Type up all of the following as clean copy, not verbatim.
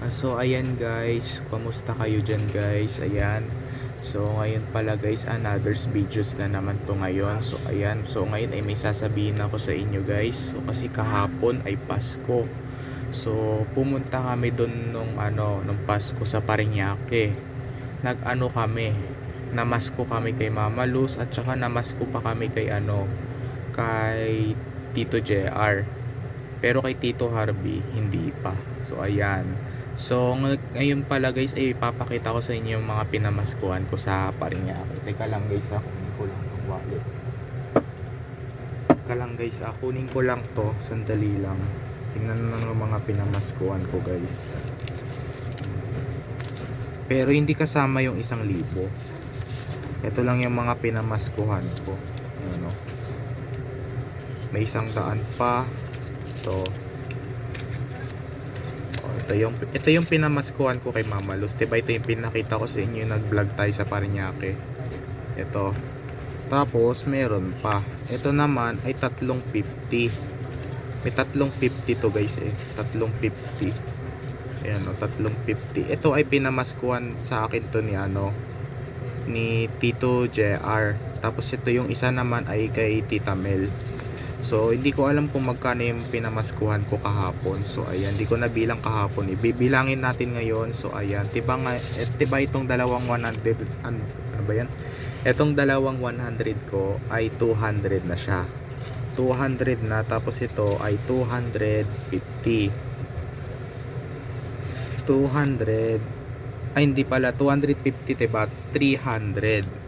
So ayan guys, kamusta kayo dyan guys? Ayan. So ngayon pala guys, another videos na naman to ngayon. So ayan, so ngayon ay may sasabihin ako sa inyo guys. So kasi kahapon ay Pasko. So pumunta kami doon nung Pasko sa Parañaque. Nag-ano kami, namasko kami kay Mama Luz at saka namasko pa kami kay kay Tito JR. Pero kay Tito Harvey hindi pa. So ayan. So ngayon pala guys ay ipapakita ko sa inyo yung mga pinamaskuhan ko sa Parañaque. Teka lang guys, kunin ko lang tong wallet. Teka lang guys, kunin ko lang to. Sandali lang. Tingnan mo ng mga pinamaskuhan ko guys. Pero hindi kasama yung 1,000. Ito lang yung mga pinamaskuhan ko. Ano? May 100 pa. Ito. Ito yung pinamaskuhan ko kay Mama Luz. Diba ito yung pinakita ko sa inyo, nag-vlog tayo sa Parañaque. Ito. Tapos meron pa. Ito naman ay 350. May 350 to guys eh. 350. Ayan o, 350. Ito ay pinamaskuhan sa akin to ni Tito JR. Tapos ito yung isa naman ay kay Tita Mel. So hindi ko alam kung magkano yung pinamaskuhan ko kahapon. So ayan, hindi ko nabilang kahapon. Ibibilangin natin ngayon. So ayan, tiba itong dalawang 100, ano ba yan? Itong dalawang 100 ko ay 200 na siya. 200 na, tapos ito ay 250. 200 ay hindi pala 250, diba? 350.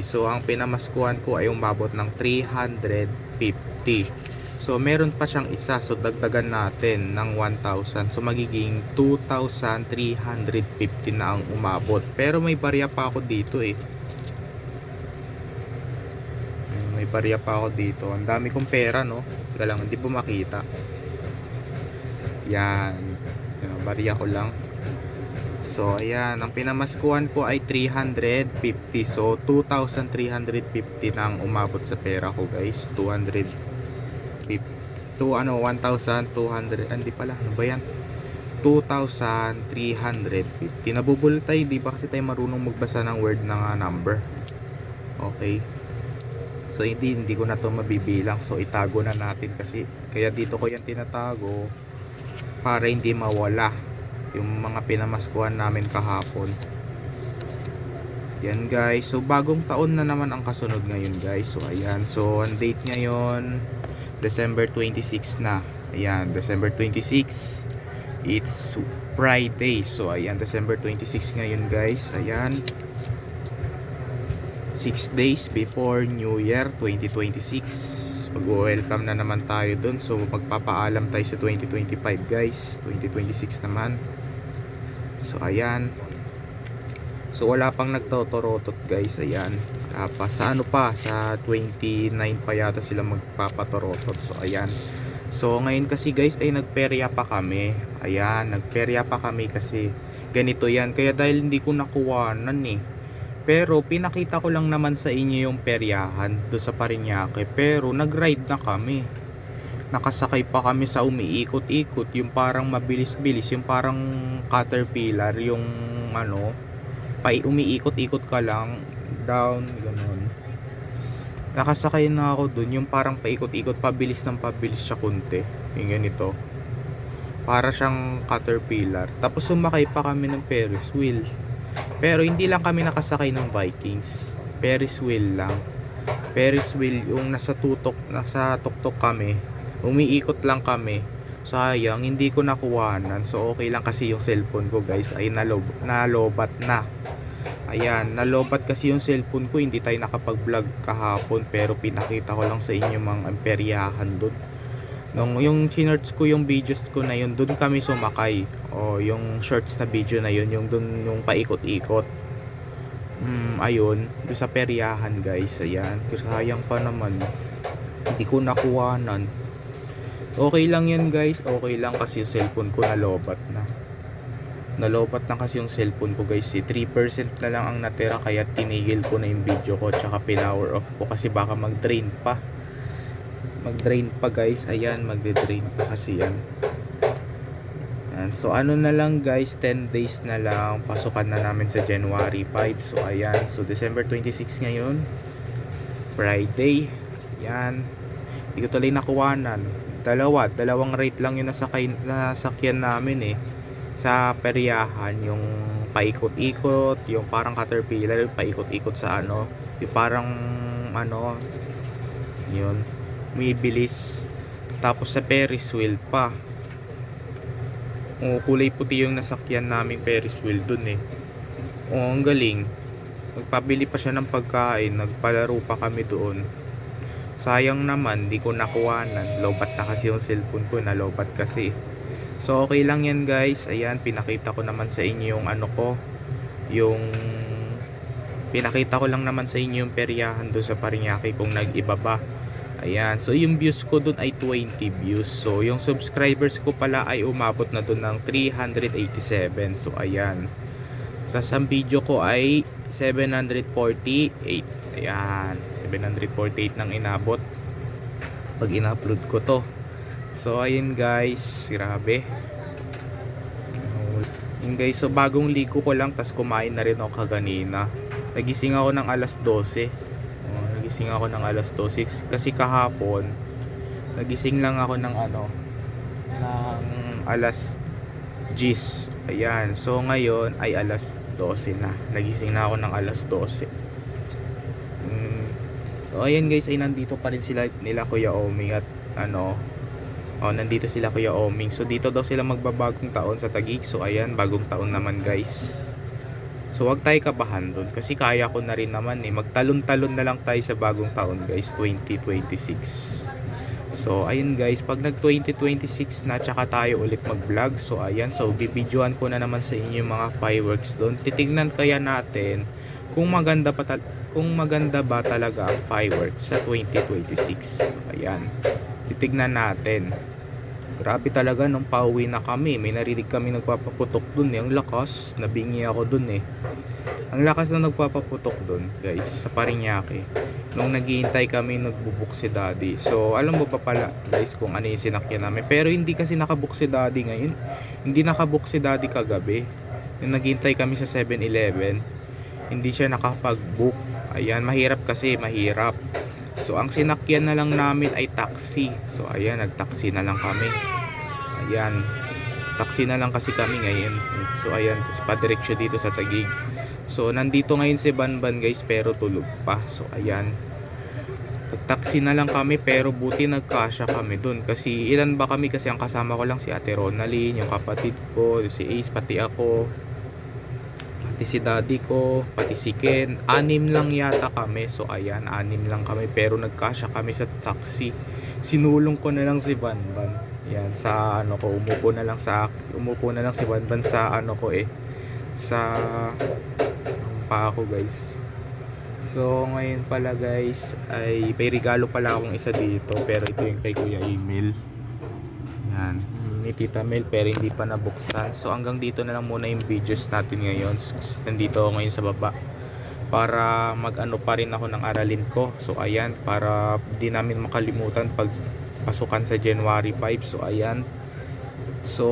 So ang pinamaskuhan ko ay umabot ng 350. So meron pa siyang isa, so dagdagan natin ng 1,000. So magiging 2,350 na ang umabot. Pero may barya pa ako dito eh. May barya pa ako dito. Ang dami kong pera, no? Teka lang, hindi po makita. Yan. Barya ko lang. So ayan, ang pinamaskuhan ko ay 350. So 2,350 na ang umabot sa pera ko guys. 1,200. Hindi pala, ano ba yan? 2,350. Nabubultay, di ba kasi tayo marunong magbasa ng word ng number. Okay. So hindi ko na to mabibilang. So itago na natin kasi. Kaya dito ko yan tinatago para hindi mawala yung mga pinamaskuhan namin kahapon. Yan guys. So bagong taon na naman ang kasunod ngayon guys. So ayan. So ang date ngayon December 26 na. Ayan, December 26. It's Friday. So ayan, December 26 ngayon guys. Ayan. 6 days before New Year 2026. Mag-welcome na naman tayo dun. So magpapaalam tayo sa 2025 guys. 2026 naman. So ayan. So wala pang nagtotorotot guys. Ayan. Sa sa 29 pa yata sila magpapatorotot. So ayan. So ngayon kasi guys ay nagperya pa kami. Ayan, nagperya pa kami kasi ganito yan. Kaya dahil hindi ko nakuwanan eh. Pero pinakita ko lang naman sa inyo yung peryahan do sa Parañaque. Pero nag-ride na kami. Nakasakay pa kami sa umiikot-ikot, yung parang mabilis-bilis, yung parang caterpillar, yung umiikot-ikot ka lang, down, ganun. Nakasakay na ako dun, yung parang paikot-ikot, pabilis ng pabilis siya kunti. Yung ganito. Para siyang caterpillar. Tapos sumakay pa kami ng Ferris wheel. Pero hindi lang kami nakasakay ng Vikings. Ferris wheel lang. Ferris wheel yung nasa tuktok kami. Umiikot lang kami. Sayang, hindi ko nakuhanan. So okay lang kasi yung cellphone ko guys ay nalobat na. Ayan, nalobat kasi yung cellphone ko. Hindi tayo nakapag-vlog kahapon. Pero pinakita ko lang sa inyo mga amperyahan dun. Yung sinerts ko yung videos ko na yun, dun kami sumakay. O yung shorts na video na yun, yung dun yung paikot-ikot. Ayun, doon sa peryahan guys. Ayan, sayang pa naman. Hindi ko nakuhanan. Okay lang yan guys, okay lang kasi yung cellphone ko nalobat na. Nalobat na kasi yung cellphone ko guys. 3% na lang ang natira kaya tinigil ko na yung video ko. Tsaka pinower off ko kasi baka mag-drain pa. Mag-drain pa guys. Ayan, magde-drain pa kasi yan. So ano na lang guys, 10 days na lang pasukan na namin sa January 5. So ayan, so December 26 ngayon, Friday. Ayan, hindi ko tuloy nakuwanan. Dalawang rate lang yung nasakyan namin eh, sa peryahan. Yung paikot-ikot, yung parang caterpillar, yung paikot-ikot sa ano, yung parang ano, yun, umibilis. Tapos sa Ferris wheel pa. Kulay puti yung nasakyan naming Ferris wheel dun eh. Ang galing. Nagpabili pa siya ng pagkain, nagpalaro pa kami doon. Sayang naman, di ko nakuwanan. Lobat na kasi yung cellphone ko, nalobat kasi. So okay lang yan guys. Ayan, pinakita ko naman sa inyo yung ano ko, yung pinakita ko lang naman sa inyo yung peryahan doon sa Parañaque kung nag-ibaba. Ayan, so yung views ko doon ay 20 views. So yung subscribers ko pala ay umabot na doon ng 387. So ayan, sa isang video ko ay 748. Ayan, 748 nang inabot pag in-upload ko to. So ayun guys, grabe. Yun guys, so bagong ligo ko lang, tas kumain na rin ako kaganina. Nagising ako ng alas 12. Nagising ako ng alas 12 kasi kahapon nagising lang ako ng ano, ng alas 10. Ayan, so ngayon ay alas 12 na. Nagising na ako ng alas 12. So ayan guys, ay nandito pa rin sila nila Kuya Oming at ano, nandito sila Kuya Oming. So dito daw sila magbabagong taon sa Taguig. So ayan, bagong taon naman guys. So wag tayo kabahan dun kasi kaya ko na rin naman eh. Magtalon-talon na lang tayo sa bagong taon guys, 2026. So ayun guys, pag nag 2026 na tsaka tayo ulit mag vlog. So ayan, so bibidyoan ko na naman sa inyo yung mga fireworks doon. Titignan kaya natin kung maganda ba talaga ang fireworks sa 2026. So ayan, titignan natin. Grabe talaga nung pauwi na kami, may narinig kami nagpapaputok dun eh. Ang lakas, nabingi ako dun eh. Ang lakas na nagpapaputok dun guys, sa Parañaque. Nung naghihintay kami, nagbubook si daddy. So alam mo pa pala guys kung ano yung sinakyan namin. Pero hindi kasi nakabook si daddy ngayon. Hindi nakabook si daddy kagabi. Nung naghihintay kami sa 7-Eleven, hindi siya nakapag-book. Ayan, mahirap kasi, mahirap. So ang sinakyan na lang namin ay taxi. So ayan, nag-taxi na lang kami. Ayan, taxi na lang kasi kami ngayon. So ayan, kasi padireksyo dito sa Taguig. So nandito ngayon si Banban guys, pero tulog pa. So ayan, nag-taxi na lang kami, pero buti nagkasya kami dun. Kasi ilan ba kami, kasi ang kasama ko lang si Ate Ronaline, yung kapatid ko, si Ace, pati ako, pati si daddy ko, pati si Ken. 6 lang yata kami. So ayan, 6 lang kami, pero nagkasya kami sa taxi. Sinulong ko na lang si Banban. Yan, sa ano ko, umupo na lang si Banban sa ano ko eh, sa pa ako guys. So ngayon pala guys ay may regalo pala akong isa dito, pero ito yung kay Kuya Emil. Yan, ni Tita Mel, pero hindi pa nabuksan. So hanggang dito na lang muna yung videos natin ngayon. Nandito ako ngayon sa baba para mag-ano pa rin ako ng aralin ko. So ayan, para di namin makalimutan pag pasukan sa January 5. So ayan, so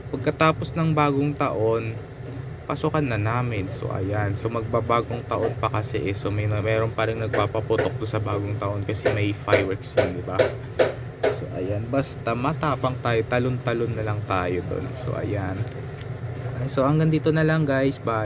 pagkatapos ng bagong taon, pasukan na namin. So ayan, so magbabagong taon pa kasi eh. So meron pa rin nagpapaputok do sa bagong taon kasi may fireworks yun, di ba? So ayan, basta matapang tayo, talon-talon na lang tayo doon. So ayan, so hanggang dito na lang guys, bye.